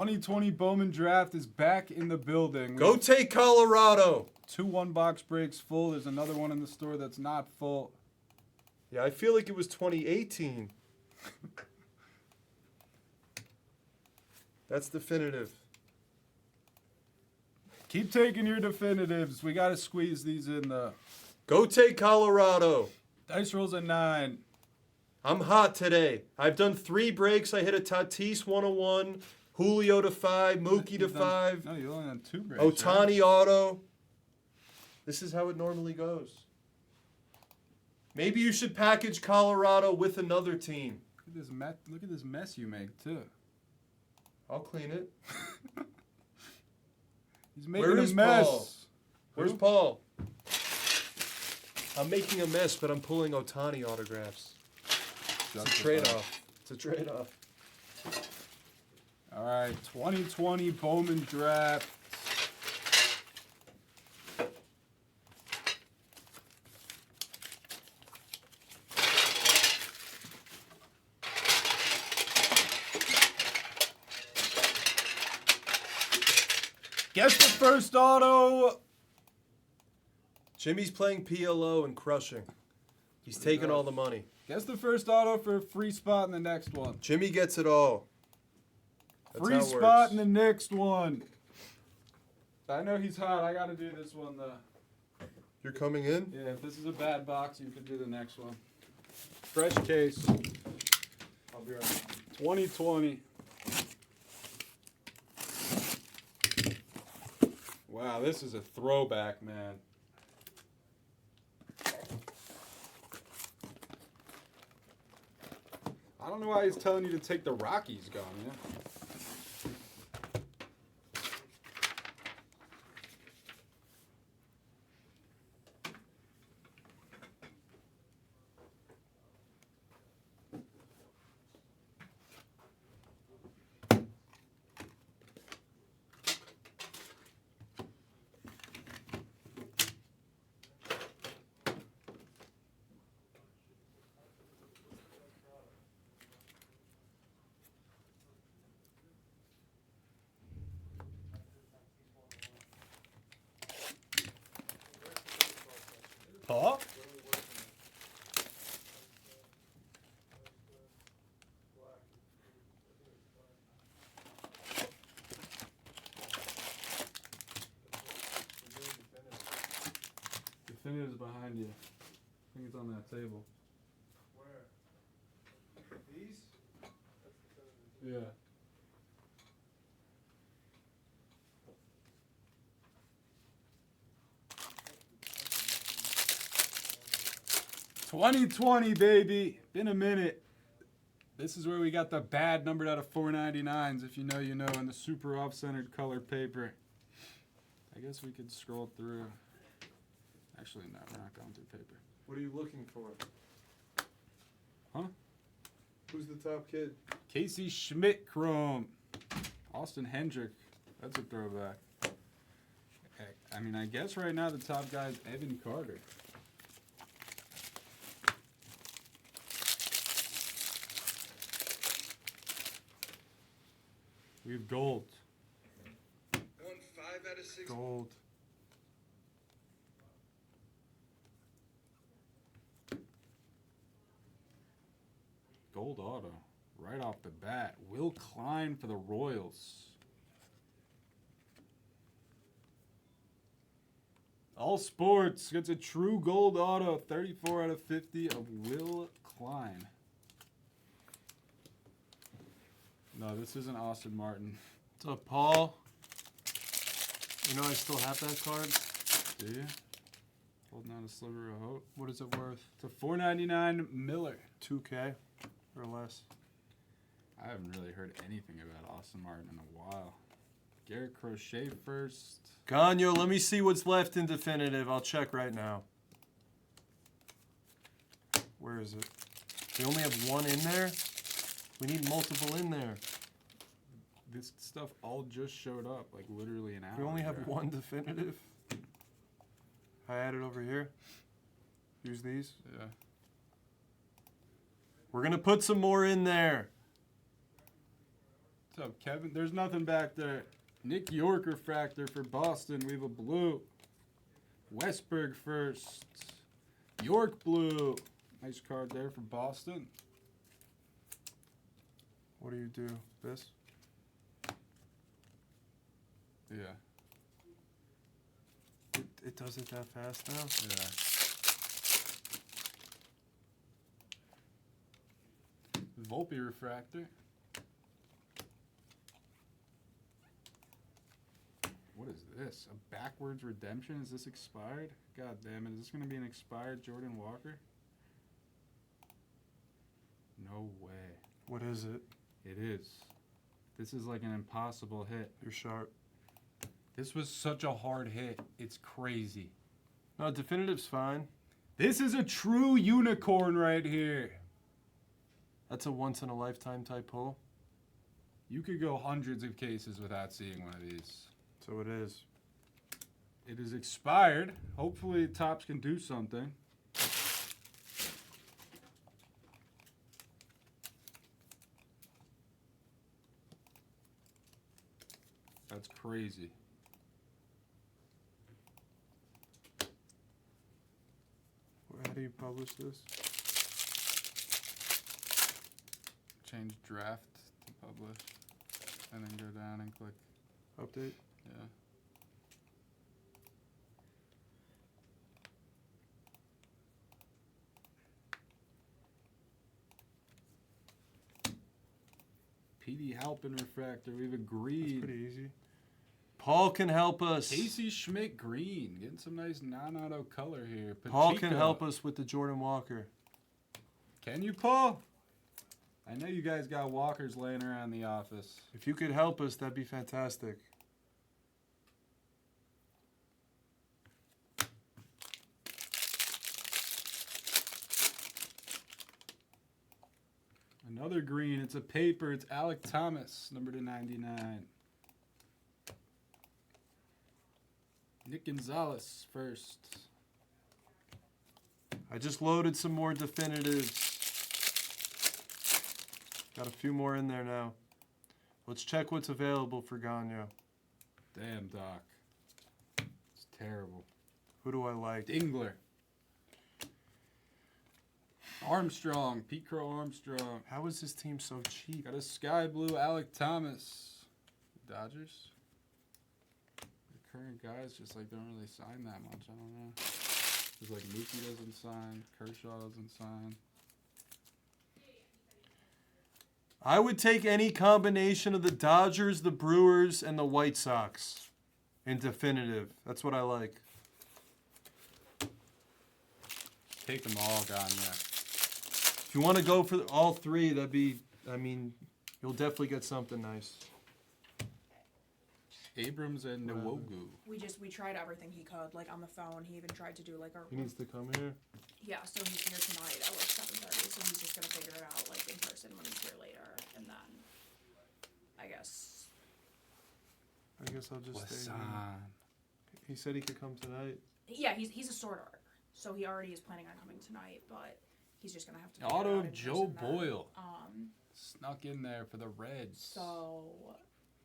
2020 Bowman draft is back in the building. Go take Colorado. 2 1-box breaks full. There's another one in the store that's not full. Yeah, I feel like it was 2018. That's definitive. Keep taking your definitives. We got to squeeze these in the Go take Colorado. dice rolls a 9. I'm hot today. I've done 3 breaks. I hit a Tatis 101, Julio to 5, Mookie to 5. No, you only done 2 breaks. Ohtani right? auto. This is how it normally goes. Maybe you should package Colorado with another team. Look at this mess you make too. I'll clean it. He's making a mess. Paul? Where's Paul? I'm making a mess, but I'm pulling Ohtani autographs. It's a trade-off. It's a trade-off. All right, 2020 Bowman draft. Guess the first auto. Jimmy's playing PLO and crushing. He's taking all the money. Guess the first auto for a free spot in the next one. Jimmy gets it all. That's Free how it spot works. in the next one. I know he's hot. I got to do this one though. You're coming in? Yeah, if this is a bad box, you could do the next one. Fresh case. I'll be right back. 2020. Wow, this is a throwback, man. I don't know why he's telling you to take the Rockies gun, yeah? Huh? Definitive's behind you. I think it's on that table. Where? These? Yeah. $2020, baby. Been a minute. This is where we got the bad numbered out of 499s. If you know, you know. And the super off-centered colored paper. I guess we could scroll through. Actually, no, we're not going through paper. What are you looking for? Huh? Who's the top kid? Casey Schmidt Chrome. Austin Hendrick. That's a throwback. I mean, I guess right now the top guy is Evan Carter. We have gold. I won 5 out of 6. Gold. Gold auto. Right off the bat. Will Klein for the Royals. All Sports gets a true gold auto. 34 out of 50 of Will Klein. No, this isn't Austin Martin. What's up, Paul? You know I still have that card? Do you? Holding on a sliver of hope. What is it worth? It's a $4.99 Miller. 2K or less. I haven't really heard anything about Austin Martin in a while. Garrett Crochet first. Gagno, let me see what's left in definitive. I'll check right now. Where is it? We only have 1 in there? We need multiple in there. This stuff all just showed up, like literally an hour We only have ago. 1 definitive. I added over here. Use these. Yeah. We're going to put some more in there. What's up, Kevin? There's nothing back there. Nick York refractor for Boston. We have a blue. Westberg first. York blue. Nice card there for Boston. What do you do? This? Yeah. It does it that fast now? Yeah. Volpe refractor. What is this? A backwards redemption? Is this expired? God damn it. Is this going to be an expired Jordan Walker? No way. What is it? It is. This is like an impossible hit. You're sharp. This was such a hard hit. It's crazy. No, definitive's fine. This is a true unicorn right here. That's a once-in-a-lifetime type pull. You could go hundreds of cases without seeing one of these. So it is. It is expired. Hopefully Topps can do something. That's crazy. How do you publish this? Change draft to publish. And then go down and click. Update? Yeah. PD Halpin refractor. We've That's agreed. pretty easy. Paul can help us. Casey Schmidt green. Getting some nice non-auto color here. Paul can Pacheco. help us with the Jordan Walker. Can you, Paul? I know you guys got walkers laying around the office. If you could help us, that'd be fantastic. Another green. It's a paper. It's Alec Thomas, number to 99. Nick Gonzalez first. I just loaded some more definitives. Got a few more in there now. Let's check what's available for Gagno. Damn, Doc. It's terrible. Who do I like? Dingler. Armstrong. Pete Crow Armstrong. How is this team so cheap? Got a sky blue Alec Thomas. Dodgers. The current guys just like don't really sign that much. I don't know. It's like Mookie doesn't sign. Kershaw doesn't sign. I would take any combination of the Dodgers, the Brewers, and the White Sox in definitive. That's what I like. Take them all, Gagne. If you want to go for all three, that'd be, I mean, you'll definitely get something nice. Abrams and Nwogu. We tried everything he could, like on the phone. He even tried to do like our. He needs to come here. Yeah, so he's here tonight at like 7:30. So he's just gonna figure it out like in person when he's here later, and then I guess. I'll just stay here. Wasan. He said he could come tonight. Yeah, he's a sword art, so he already is planning on coming tonight, but he's just gonna have to. figure it Auto out in Joe person then. Boyle. Snuck in there for the Reds. So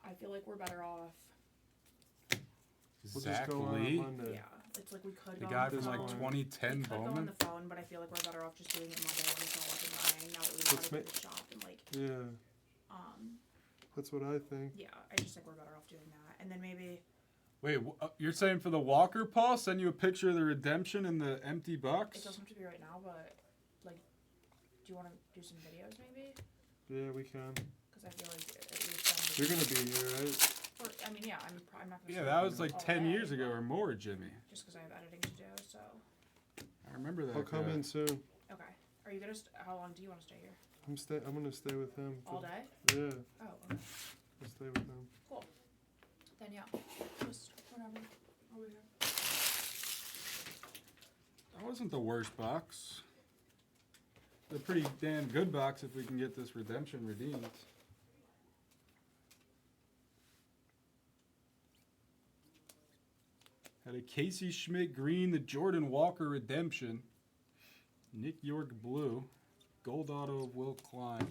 I feel like we're better off. We'll Zach just go on Lee. Monday. Yeah, it's like we could. The go guy on the from like phone. 2010 We could go on Bowman. the phone, but I feel like we're better off just doing it Monday when it's all up and running. Now that we know how Let's to do make- the shop and like, Yeah, that's what I think. yeah, I just think we're better off doing that. And then maybe, Wait, you're saying for the Walker, Paul? Send you a picture of the redemption in the empty box? it doesn't have to be right now, but like, do you want to do some videos maybe? Yeah, we can. Because I feel like at least then You're gonna be here, right? or, I mean, yeah, I'm not gonna. Yeah, stay that was all like 10 day, years ago but or more, Jimmy. Just because I have editing to do, so I remember that. I'll come guy. in soon. okay. Are you gonna? How long do you want to stay here? I'm gonna stay with him. All day? Yeah, Oh, okay. I'll stay with him. Then yeah, just whatever. Over here. That wasn't the worst box. It's a pretty damn good box if we can get this redemption redeemed. Had a Casey Schmidt green, the Jordan Walker redemption, Nick York blue, gold auto of Will Klein.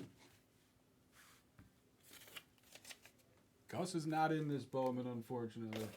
Gus is not in this Bowman, unfortunately.